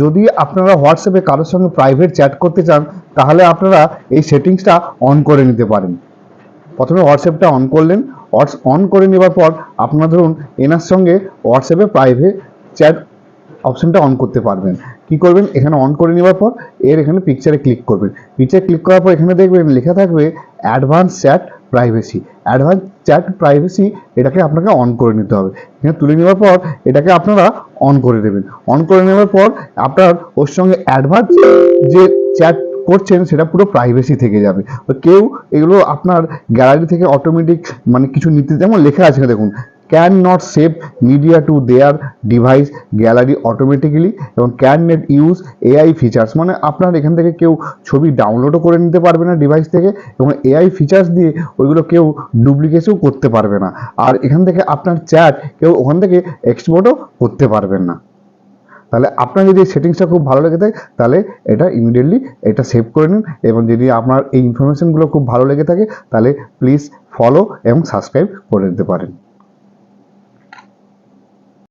যদি আপনারা হোয়াটসঅ্যাপে কারোর সঙ্গে প্রাইভেট চ্যাট করতে চান তাহলে আপনারা এই সেটিংসটা অন করে নিতে পারেন। প্রথমে হোয়াটসঅ্যাপটা অন করলেন, অন করে নেবার পর আপনারা ধরুন এনার সঙ্গে হোয়াটসঅ্যাপে প্রাইভেট চ্যাট অপশনটা অন করতে পারবেন। কি করবেন, এখানে অন করে নেওয়ার পর এখানে পিকচারে ক্লিক করবেন। পিকচারে ক্লিক করার পর এখানে দেখবেন লেখা থাকবে advance chat privacy. Advance chat privacy এটাকে আপনাকে অন করে নিতে হবে। এখানে তুলে নেওয়ার পর এটাকে আপনারা অন করে দেবেন। অন করে নেওয়ার পর আপনার ওর সঙ্গে অ্যাডভান্স যে চ্যাট করছেন সেটা পুরো প্রাইভেসি থেকে যাবে। কেউ এগুলো আপনার গ্যালারি থেকে অটোমেটিক কিছু নিতে, যেমন লেখা আছে দেখুন, can not save media to their device gallery automatically এবং can not use AI features, আপনার এখান থেকে কেউ ছবি ডাউনলোডও করে নিতে পারবে না ডিভাইস থেকে, এবং এআই ফিচার্স দিয়ে ওইগুলো কেউ ডুপ্লিকেটও করতে পারবে না। আর এখান থেকে আপনার চ্যাট কেউ ওখান থেকে এক্সপোর্টও করতে পারবেন না। তাহলে আপনার যদি সেটিংসটা খুব ভালো লেগে থাকে তাহলে এটা ইমিডিয়েটলি এটা সেভ করে নিন, এবং যদি আপনার এই ইনফরমেশনগুলো খুব ভালো লেগে থাকে তাহলে প্লিজ ফলো এবং সাবস্ক্রাইব করে দিতে পারেন।